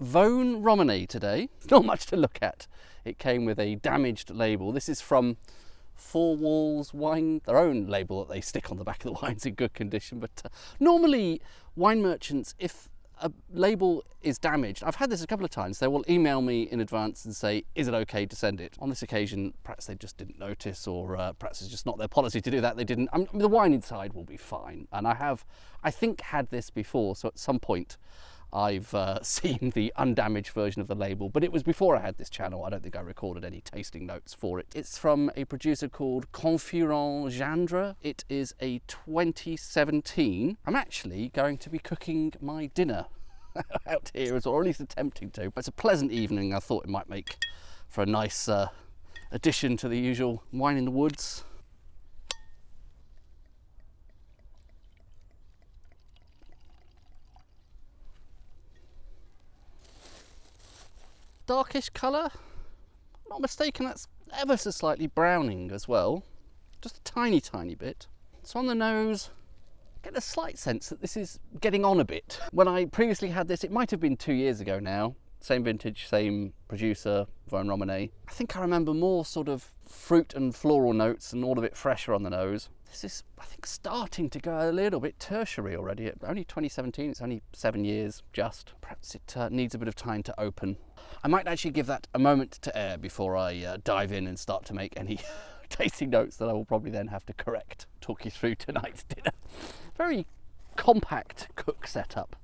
Vosne Romanée today. Not much to look at. It came with a damaged label. This is from Four Walls Wine, their own label that they stick on the back of the wine's in good condition. But normally wine merchants, if a label is damaged, I've had this a couple of times, they will email me in advance and say, is it okay to send it? On this occasion, perhaps they just didn't notice, or perhaps it's just not their policy to do that. They didn't. The wine inside will be fine. And I have, I think, had this before. So at some point, I've seen the undamaged version of the label, but it was before I had this channel. I don't think I recorded any tasting notes for it. It's from a producer called Confuron Gindre. It is a 2017. I'm actually going to be cooking my dinner out here as well, or at least attempting to. It's a pleasant evening. I thought it might make for a nice addition to the usual wine in the woods. Darkish colour, not mistaken, that's ever so slightly browning as well, just a tiny bit. So on the nose, I get a slight sense that this is getting on a bit. When I previously had this, it might have been 2 years ago now, same vintage, same producer, Vosne Romanée. I think I remember more sort of fruit and floral notes and all a bit fresher on the nose. This is, I think, starting to go a little bit tertiary already. Only 2017, it's only 7 years just. Perhaps it needs a bit of time to open. I might actually give that a moment to air before I dive in and start to make any tasting notes that I will probably then have to correct. Talk you through tonight's dinner. Very compact cook setup.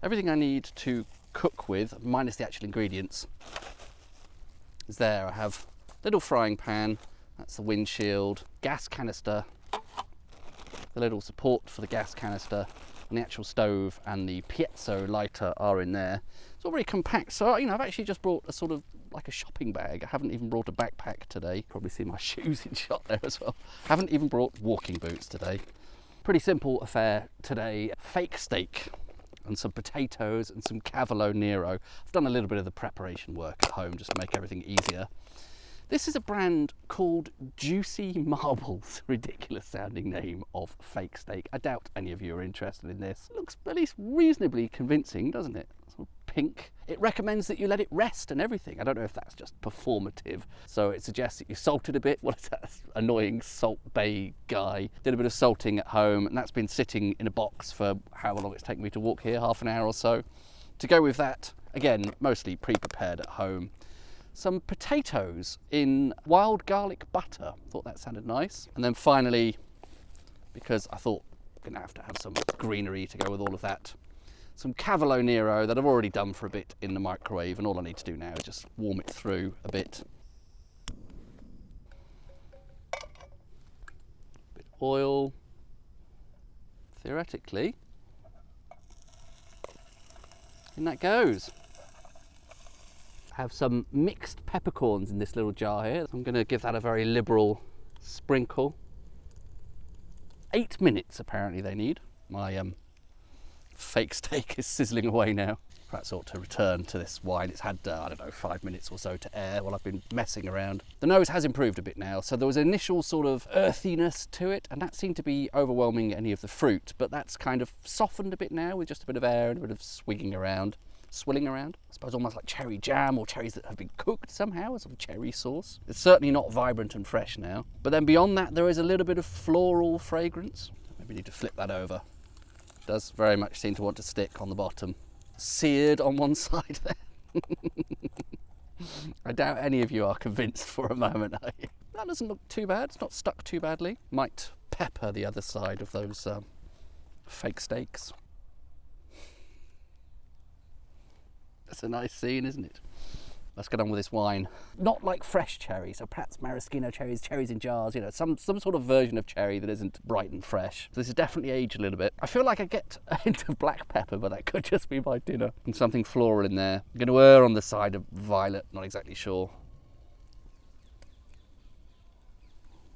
Everything I need to cook with, minus the actual ingredients, is there. I have a little frying pan, that's the windshield, gas canister, the little support for the gas canister, and the actual stove and the piezo lighter are in there. It's all very compact. So, you know, I've actually just brought a sort of like a shopping bag. I haven't even brought a backpack today. Probably see my shoes in shot there as well. Haven't even brought walking boots today. Pretty simple affair today. Fake steak and some potatoes and some cavolo nero. I've done a little bit of the preparation work at home just to make everything easier. This is a brand called Juicy Marbles. Ridiculous sounding name of fake steak. I doubt any of you are interested in this. It looks at least reasonably convincing, doesn't it? Sort of pink. It recommends that you let it rest and everything. I don't know if that's just performative. So it suggests that you salt it a bit. What is that annoying Salt Bay guy? Did a bit of salting at home, and that's been sitting in a box for however long it's taken me to walk here, half an hour or so. To go with that, again, mostly pre-prepared at home. Some potatoes in wild garlic butter. Thought that sounded nice. And then finally, because I thought I'm gonna have to have some greenery to go with all of that, some cavolo nero that I've already done for a bit in the microwave, and all I need to do now is just warm it through a bit. Bit of oil. Theoretically, in that goes. Have some mixed peppercorns in this little jar here. I'm going to give that a very liberal sprinkle. 8 minutes apparently they need. My fake steak is sizzling away now. Perhaps I ought to return to this wine. It's had, I don't know, 5 minutes or so to air while I've been messing around. The nose has improved a bit now, so there was an initial sort of earthiness to it, and that seemed to be overwhelming any of the fruit, but that's kind of softened a bit now with just a bit of air and a bit of swilling around, I suppose, almost like cherry jam or cherries that have been cooked somehow, a sort of cherry sauce. It's certainly not vibrant and fresh now. But then beyond that, there is a little bit of floral fragrance. Maybe need to flip that over. It does very much seem to want to stick on the bottom. Seared on one side there. I doubt any of you are convinced for a moment, are you? That doesn't look too bad. It's not stuck too badly. Might pepper the other side of those fake steaks. That's a nice scene, isn't it? Let's get on with this wine. Not like fresh cherry, so perhaps maraschino cherries, cherries in jars, you know, some sort of version of cherry that isn't bright and fresh. So this is definitely aged a little bit. I feel like I get a hint of black pepper, but that could just be my dinner. And something floral in there. I'm going to err on the side of violet, not exactly sure.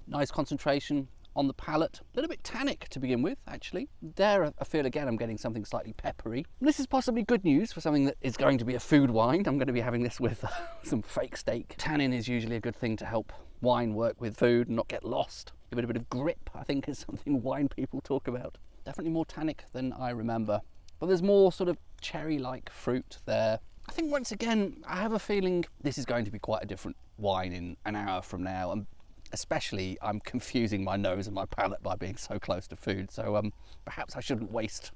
Nice concentration on the palate. A little bit tannic to begin with, actually. There, I feel again I'm getting something slightly peppery. And this is possibly good news for something that is going to be a food wine. I'm going to be having this with some fake steak. Tannin is usually a good thing to help wine work with food and not get lost. Give it a bit of grip, I think, is something wine people talk about. Definitely more tannic than I remember. But there's more sort of cherry-like fruit there. I think once again, I have a feeling this is going to be quite a different wine in an hour from now, and especially I'm confusing my nose and my palate by being so close to food, so perhaps I shouldn't waste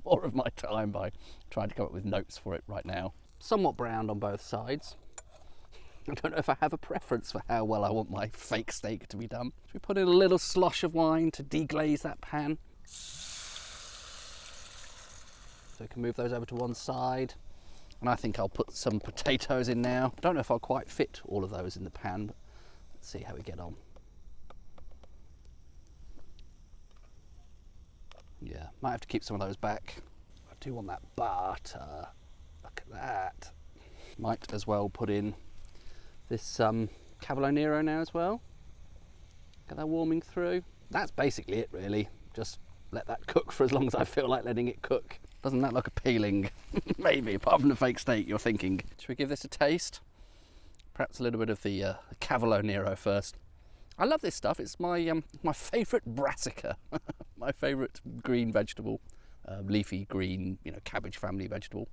more of my time by trying to come up with notes for it right now. Somewhat browned on both sides. I don't know if I have a preference for how well I want my fake steak to be done. Should we put in a little slosh of wine to deglaze that pan? So we can move those over to one side. And I think I'll put some potatoes in now. I don't know if I'll quite fit all of those in the pan, but let's see how we get on. Yeah, might have to keep some of those back. I do want that butter. Look at that. Might as well put in this Cavolo Nero now as well. Get that warming through. That's basically it really. Just let that cook for as long as I feel like letting it cook. Doesn't that look appealing? Maybe, apart from the fake steak, you're thinking. Should we give this a taste? Perhaps a little bit of the Cavolo Nero first. I love this stuff. It's my my favourite brassica, my favourite green vegetable, leafy green, cabbage family vegetable.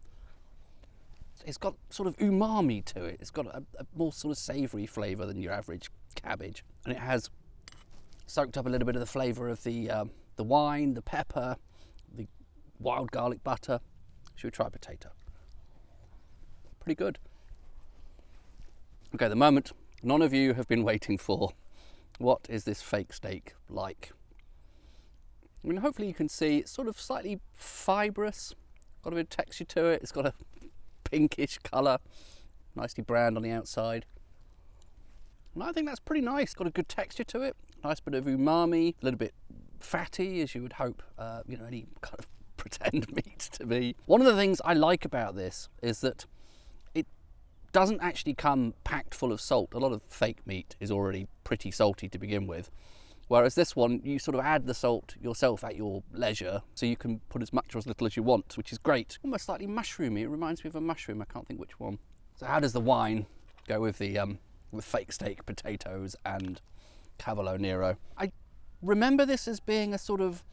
It's got sort of umami to it. It's got a more sort of savoury flavour than your average cabbage, and it has soaked up a little bit of the flavour of the wine, the pepper, the wild garlic butter. Should we try potato? Pretty good. Okay, the moment none of you have been waiting for. What is this fake steak like? I mean, hopefully you can see it's sort of slightly fibrous, got a bit of texture to it. It's got a pinkish colour, nicely browned on the outside. And I think that's pretty nice. Got a good texture to it. Nice bit of umami, a little bit fatty, as you would hope, any kind of pretend meat to be. One of the things I like about this is that it doesn't actually come packed full of salt. A lot of fake meat is already pretty salty to begin with, whereas this one, you sort of add the salt yourself at your leisure, so you can put as much or as little as you want, which is great. Almost slightly mushroomy. It reminds me of a mushroom. I can't think which one. So how does the wine go with the fake steak, potatoes and Cavolo Nero? I remember this as being a sort of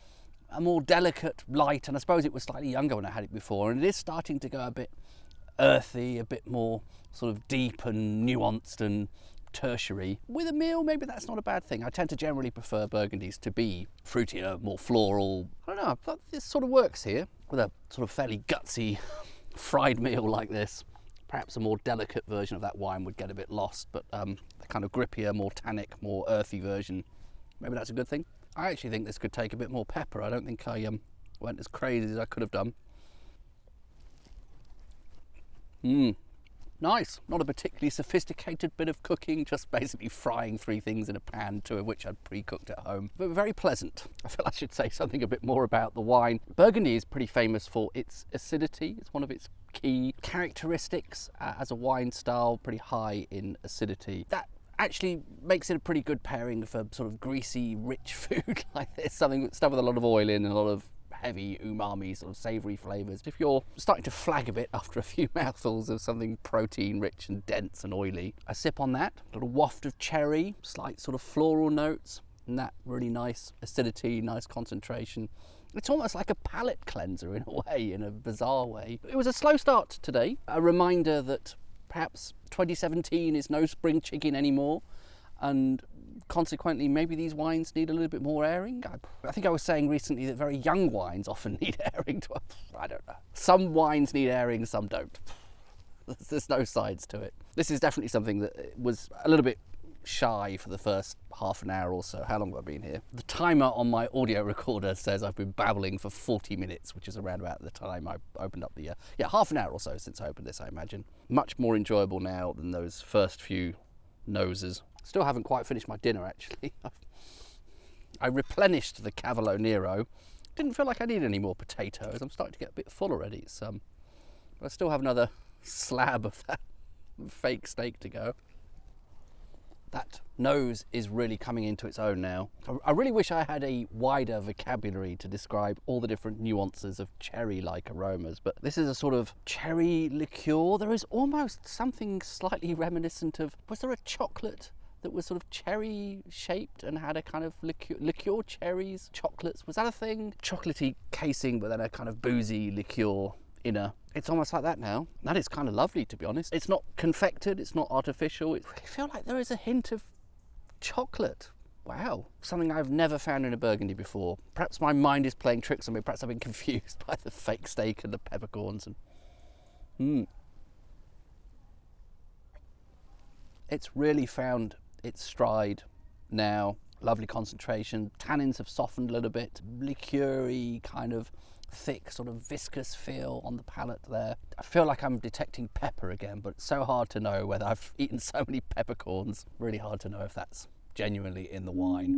a more delicate light, and I suppose it was slightly younger when I had it before, and it is starting to go a bit earthy, a bit more sort of deep and nuanced and tertiary. With a meal, maybe that's not a bad thing. I tend to generally prefer Burgundies to be fruitier, more floral. I don't know, I thought this sort of works here with a sort of fairly gutsy fried meal like this. Perhaps a more delicate version of that wine would get a bit lost, but the kind of grippier, more tannic, more earthy version, maybe that's a good thing. I actually think this could take a bit more pepper. I don't think I went as crazy as I could have done. Nice. Not a particularly sophisticated bit of cooking, just basically frying 3 things in a pan, 2 of which I'd pre-cooked at home. But very pleasant. I feel I should say something a bit more about the wine. Burgundy is pretty famous for its acidity. It's one of its key characteristics as a wine style, pretty high in acidity. That actually makes it a pretty good pairing for sort of greasy, rich food like this. Stuff with a lot of oil in and a lot of heavy umami, sort of savoury flavours. If you're starting to flag a bit after a few mouthfuls of something protein rich and dense and oily, a sip on that, a little waft of cherry, slight sort of floral notes, and that really nice acidity, nice concentration. It's almost like a palate cleanser in a way, in a bizarre way. It was a slow start today, a reminder that perhaps 2017 is no spring chicken anymore, and consequently maybe these wines need a little bit more airing. I think I was saying recently that very young wines often need airing. I don't know. Some wines need airing, some don't. There's no sides to it. This is definitely something that was a little bit shy for the first half an hour or so. How long have I been here? The timer on my audio recorder says I've been babbling for 40 minutes, which is around about the time I opened up the, half an hour or so since I opened this, I imagine. Much more enjoyable now than those first few noses. Still haven't quite finished my dinner, actually. I replenished the Cavolo Nero. Didn't feel like I needed any more potatoes. I'm starting to get a bit full already. I still have another slab of that fake steak to go. That nose is really coming into its own now. I really wish I had a wider vocabulary to describe all the different nuances of cherry-like aromas, but this is a sort of cherry liqueur. There is almost something slightly reminiscent of, was there a chocolate that was sort of cherry shaped and had a kind of liqueur cherries, chocolates? Was that a thing? Chocolatey casing, but then a kind of boozy liqueur inner. It's almost like that now. That is kind of lovely, to be honest. It's not confected, it's not artificial. I feel like there is a hint of chocolate. Wow, something I've never found in a Burgundy before. Perhaps my mind is playing tricks on me. Perhaps I've been confused by the fake steak and the peppercorns. And it's really found its stride now. Lovely concentration. Tannins have softened a little bit. Liqueur-y, kind of thick, sort of viscous feel on the palate there. I feel like I'm detecting pepper again, but it's so hard to know whether I've eaten so many peppercorns. Really hard to know if that's genuinely in the wine.